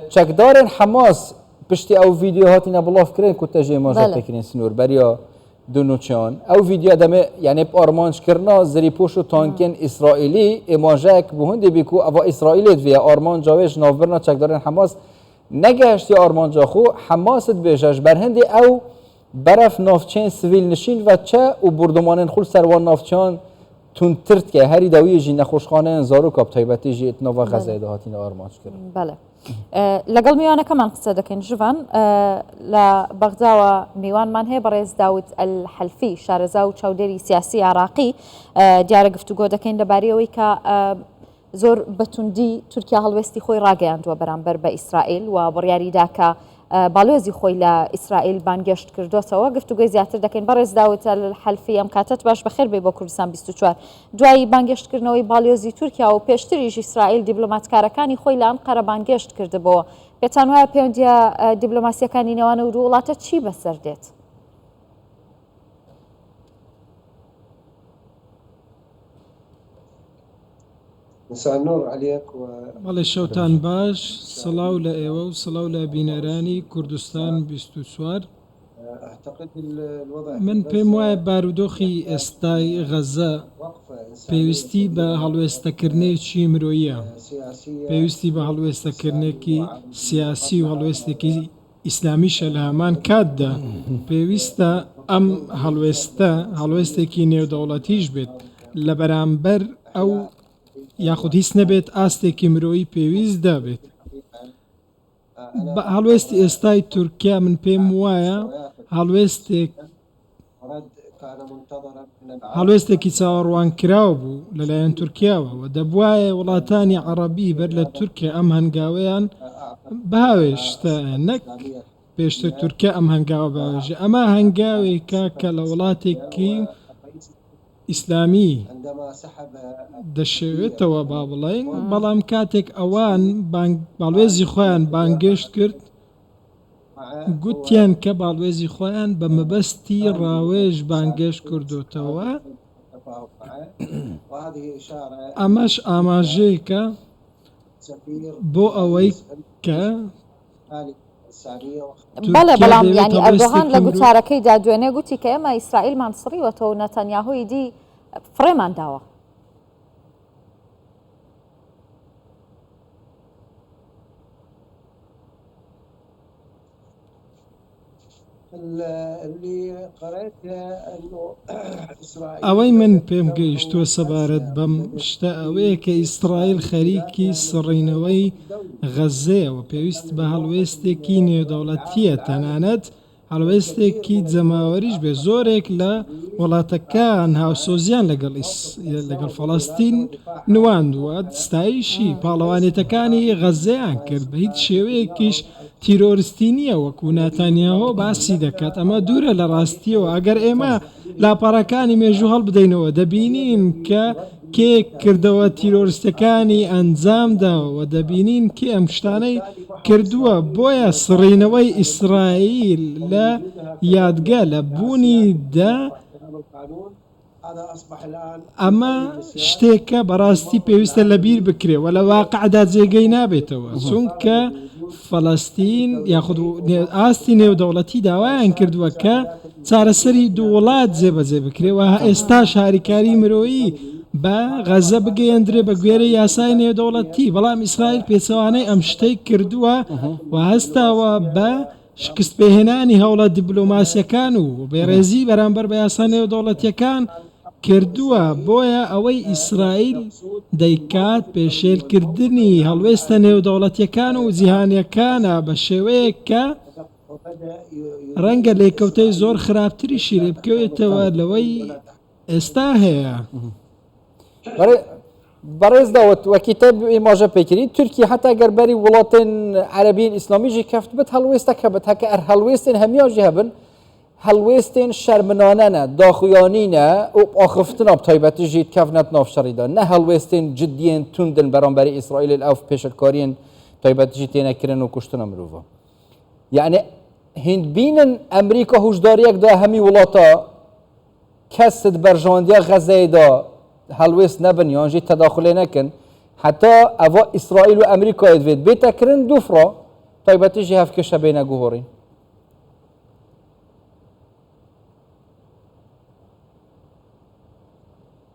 چکدار حماس پشتی او ویدیو هاتی نبلاف کرن کتا جیما جا تکرین سنور بریا دونوچان او ویدیو دمه یعنی آرمانش کرنا زری پوش و تانکن اسرائیلی اماجک بهونده بیکو اوا اسرائیلیت ویا آرمان جاوش نافبرنا چکدار حماس نگهشتی آرمان جا خو حماست بیشش برهندی او برف نافچین سویل نشین و چه و بردمانن خول سروان نافچان تون ترت که هری دوی جی نخوشخانه زارو کاب تایبتی جی اتنا و غزه دهاتین آرمانش کرد. بله. لەگەڵ میوانە کەمان قسە دەکەین ژڤان لە بەغداوە میوانمان هەیە بەڕێز داود الحەلفی شارەزا و چاودێری سیاسی عراقی دیارە گفتوگۆ دەکەین لەبارەوەی کە زۆر بەتوندی تورکیا هەڵوێستی خۆی ڕاگەیاندووە بەرامبەر بە ئیسرائیل و بڕیاریدا کە باڵۆزی خۆی لە ئیسرائیل بانگەشت کردوتەوە گفتوگۆی زیاتر دەکەین بەڕێز داود الحەلفی ئەم کاتت باش بەخێر بێ بۆ کوردستان 24 دوای بانگەشتکردنەوەی باڵۆزی تورکیا و پێشتریش ئیسرائیل دیبلۆماتکارەکانی خۆی لە ئەنقەرە بانگەشت کردبەوە پێتان وایە پەیوەندیە دیبلۆماسیەکانی نێوانە و دوو وڵاتە چی بەسەر دێت؟ مساء النور عليك والله شوتان باش سلاو لأيوة وسلاو لبيناراني كردستان 24 اعتقد الوضع من پێم وایە بارودۆخی ئێستای غەزە پێویستی بە هەڵوێستەکردنێکی مرۆییە پێویستی بە هەڵوێستەکردنێکی سیاسی و هەڵوێستێکی ئیسلامیشە لە هەمان کاتدا پێویستە ئەم هەڵوێستێکی نێودەوڵەتیش بێت لە بەرامبەر ئەو یاخود هیچ نەبێت ئاستێکی مرۆیی پێویست دابێت هەڵوێستی ئێستای تورکیا من پێم وایە هەڵوێستێکی چاوەڕوانکراو بوو لەلایەن تورکیاوە و دەبوایە وڵاتانی عەرەبی بەر لە تورکیا ئەم هەنگاوەیان بەهاوێشتە نەک پێشتر تورکیا ئەم هەنگاوە باوێژە ئەمە هەنگاوێکە کە لە وڵاتێکی ئیسلامی دەشێوێتەوە با بڵێن بەڵام کاتێک ئەوان باڵوێزی خۆیان بانگەشت کرد گوتیان کە باڵوێزی خۆیان بە مەبەستی ڕاوێژ بانگەشت کردوتەوە ئەمەش ئاماژەیەکە بۆ ئەوەی کە بەڵێ بەڵام ینی ئەردۆغان لە گوتارەکەیدا دوێنێ گوتی کە ئێمە ئیسرائیلمان سڕیوەتەوە و نەتەنیاهۆی دی فڕێمان داوە ئەوەی من پێم گەیشتووە سەبارەت بەم شتە ئەوەیە کە ئیسرائیل خەریکی سڕینەوەی غەزەیەوە پێویست بە هەڵوێستێکی نێودەوڵەتیە تەنانەت هەڵوێستێکی جەماوەریش بێ زۆرێک لە وڵاتەکان هاوسۆزیان لەگەڵ فەڵەستین نواندووە ستایشی پاڵەوانێتەکانی غەزەیان کرد بە هیچ شێوەیەکیش تیرۆریستی نییە وەکو ناتانیاهۆ باسی دەکات ئەمە دوورە لە ڕاستیەوە ئەگەر ئێمە لاپەڕەکانی مێژوو هەڵبدەینەوە دەبینین کە کێ کردەوە تیرۆریستەکانی ئەنجامداوە دەبینین کە ئەم شتانەی کردووە بۆیە سڕینەوەی ئیسرائیل لە یادگە لە بوونی ئەمە شتێکە بەڕاستی پێویستە لەبیر بکرێەوە لە واقعدا جێگەی نابێتەوە چونکە فەڵەستین یاخود ئاستی نێودەوڵەتی داوایان کردووە کە چارەسەری دوو وڵات جێبەجێ بکرێەوە ئێستا شاریکاری مرۆیی بە غەزە بگەیەندرێ بە گوێرەی یاسای نێودەوڵەتی بەڵام ئیسرائیل پێچەوانەی ئەم شتەی کردووە و هەستاوە بە شکست پێهێنانی هەوڵە دیبلۆماسیەکان و بێڕێزی بەرامبەر بە یاسا نێودەوڵەتیەکان کردووە بۆیە ئەوەی ئیسرائیل دەیکات پێشێلکردنی هەڵوێستە نێودەوڵەتیەکان و جیهانیەکانە بە شێوەیە کە ڕەنگە لێکەوتەی زۆر خراپتریشی لێ بکەوێتەوە لەوەی ئێستا هەیە بەڕێز داوت وەکیتە ئیماژە پێکردی تورکی حتا گەربەری وڵاتên عەرەبین ئیسلامیژی کەفت بێت هەڵوێستەکە بێت هەکە ئەر هەڵوێستên هەمیاژی هەبن هەڵوێستên شەرمنانەنە داخویانینە و ئاخفتنە تایبەتیژی کەفنەت ناوشەڕیدا نە هەڵوێستên جددیên توندن بەرامبەری ئیسرائیل ئەو پێشەکاریên تایبەتیژی تێنەکردن و کوشتنە مرۆڤ یعنی هندبینن ئەمریکا هوشداریەک دا هەمی وڵاتە کەست بەرژەوەندیە غەزەیەدا هەڵوێست نەبن یانژی تەداخلێ نەکەن حتى أفا إسرائيل وأمريكا يدفيد بيتا كرن دوفرا طيب تيجي هف كشا بين جوهرين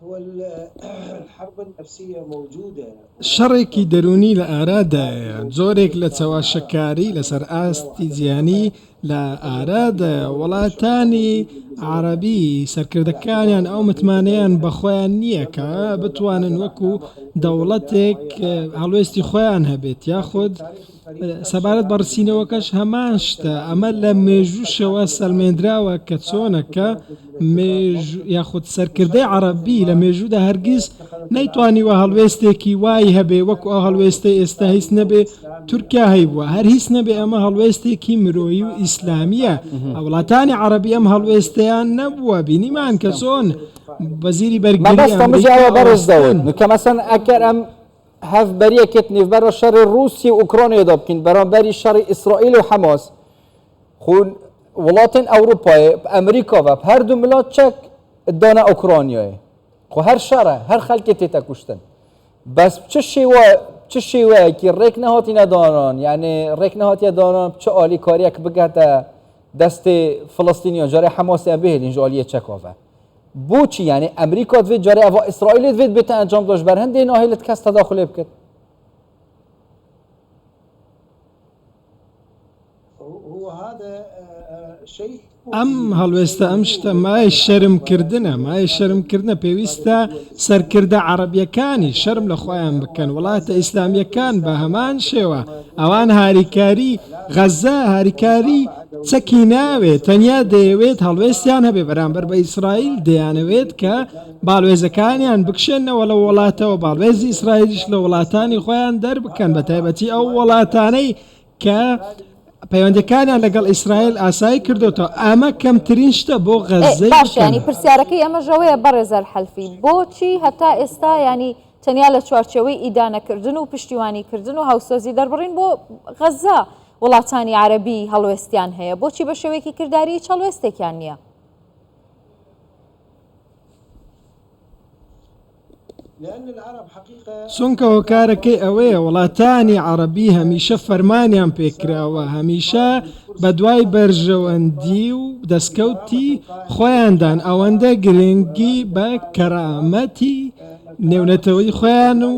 هو الحرب النفسية موجودة شەڕێکی دەرونی لە ئارادایە زۆرێک لە چاواشەکاری لەسەر ئاستی جیانی لە ئارادە وڵاتانی عەرەبی سەرکردەکانیان ئەو متمانەیان بەخۆیان نییە کە بتوانن وەکو دەوڵەتێک هەڵوێستی خۆیان هەبێت یاخود سەبارەت بە ڕسینەوەکەش هەمان شتە ئەمە لە مێژووشەوە سەلمێنراوە کە چۆنەکە یاخود سەرکردەی عەرەبی لە مێژوودا هەرگیز نەیتوانیوە هەڵوێستێکی وای هەبێ وەکو ئەو هەڵوێستەی ئێستا هیچ نەبێ تورکیا هەیبووە هەر هیچ نەبێ ئەمە هەڵوێستێکی مرۆیی و ئیسلامیە وڵاتانی عەرەبی ئەم هەڵوێستەیان نەبووە بینیمان کە چۆن وەزیری بەرگریە بەڕێز داود کە مەسەن ئەکەر ئەم هەف بەریەکێت نێڤبەرە شەڕی رووسی و ئوکرۆنیەدا بکەین بەرامبەری شەڕی ئیسرائیل و حەماس خون وڵاتên ئەوروپایە ئەمریکاوە هەردوو ملات چەک دانا ئوکرۆنیایە خو هەر شەڕە هەر خەڵکێ تێتە کوشتن بەس چ شێوەیەکی ڕێک نەهاتینە دانان یعنی ڕێک نەهاتیە دانان چه ئالیکاریەک بگاتە دەستی فلەستینیان جارێ حەماسیان بهێنین ژ ئالیە چەکاوە بۆچی یعنی ئەمریکا دوێت جارێ ئەڤ ئیسرائیل دوێت بێتە ئەنجام دۆش بەر هەندێ ناهێلت کەس تەداخلێ بکرد ئەم هەڵوێستە ئەم شتە مای شەرمکردنە پێویستە سەرکردە عەرەبیەکانی شەرم لە خۆیان بکەن وڵاتە ئیسلامیەکان بە هەمان شێوە ئەوان هاریکاری غەزە هاریکاری چەکی ناوێت تەنیا دەیەوێت هەڵوێستیان هەبێ بەرامبەر بە ئیسرائیل دەیانەوێت کە باڵوێزەکانیان بکشێنەوە لە وڵاتەوە باڵوێزی ئیسرائیلیش لە وڵاتانی خۆیان دەربکەن بە تایبەتی ئەو وڵاتانەی کە پەیوەندەکانیان لەگەڵ ئیسرائیل ئاسایی کردوتەوە ئەمە کەمترین شتە بۆ غەزەی باشانی پرسیارەکەی ئەمە ژەوەیە بەڕێزەر حەلفی بۆچی هەتا ئێستا ینی تەنیا لە چوارچەوەی ئیدانەکردن و پشتیوانیکردن و هاوسۆزی دەربڕین بۆ غەزە وڵاتانی عەرەبی هەڵوێستیان هەیە بۆچی بە شێوەیەکی کردداری هەڵوێستێکیان نییە چونکە هۆکارەکەی ئەوەیە وڵاتانی عەرەبی هەمیشە فەرمانیان پێکراوە هەمیشە بە دوای بەرژەوەندی و دەستکەوتی خۆیاندان ئەوەندە گرنگی بە کەرامەتی نێونەتەوەی خۆیان و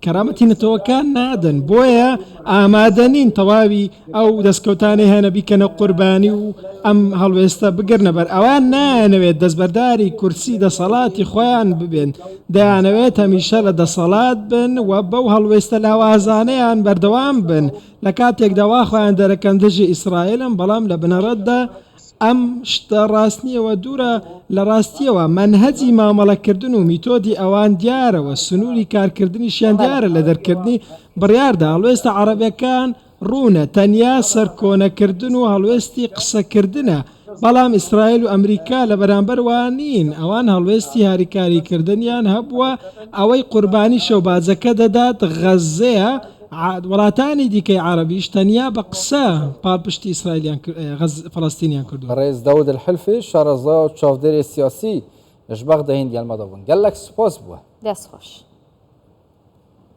کەرامەتی نەتەوەکان نادەن بۆیە ئامادەنین تەواوی ئەو دەستکەوتانی هەنە بیکەنە قوربانی و ئەم هەڵوێستە بگرنە بەر ئەوان نایەنەوێت دەستبەرداری کورسی دەسەڵاتی خۆیان ببێن دەیانەوێت هەمیشە لە دەسەڵات بن و بەو هەڵوێستە لاوازانەیان بەردەوام بن لە کاتێک داوا خۆیان دەرەکەن دژی ئیسرائیلم بەڵام لە بنەڕەتدا ئەم شتە ڕاستنیەوە دوورە لە ڕاستیەوە منهەجی مامەڵەکردن و میتۆدی ئەوان دیارەوە سنووری کارکردنیشیان دیارە لە دەرکردنی بڕیاردا هەڵوێستە عەرەبیەکان ڕوونە تەنیا سەرکۆنەکردن و هەڵوێستی قسەکردنە بەڵام ئیسرائیل و ئەمریکا لە بەرامبەر وانین ئەوان هەڵوێستی هاریکاریکردنیان هەبووە ئەوەی قوربانی شەوباجەکە دەدات غەزەیە وڵاتانی دیکەی عەرەبیش تەنیا بە قسە پاڵپشتی ئیسرائیلیان فەڵەستینیان کردو ڕێز داود الحلفی شارەزا و چاودێری سیاسی لەش بەغدە هێندیان مەدەبوون گەلێک سپاس بووە دەست خۆش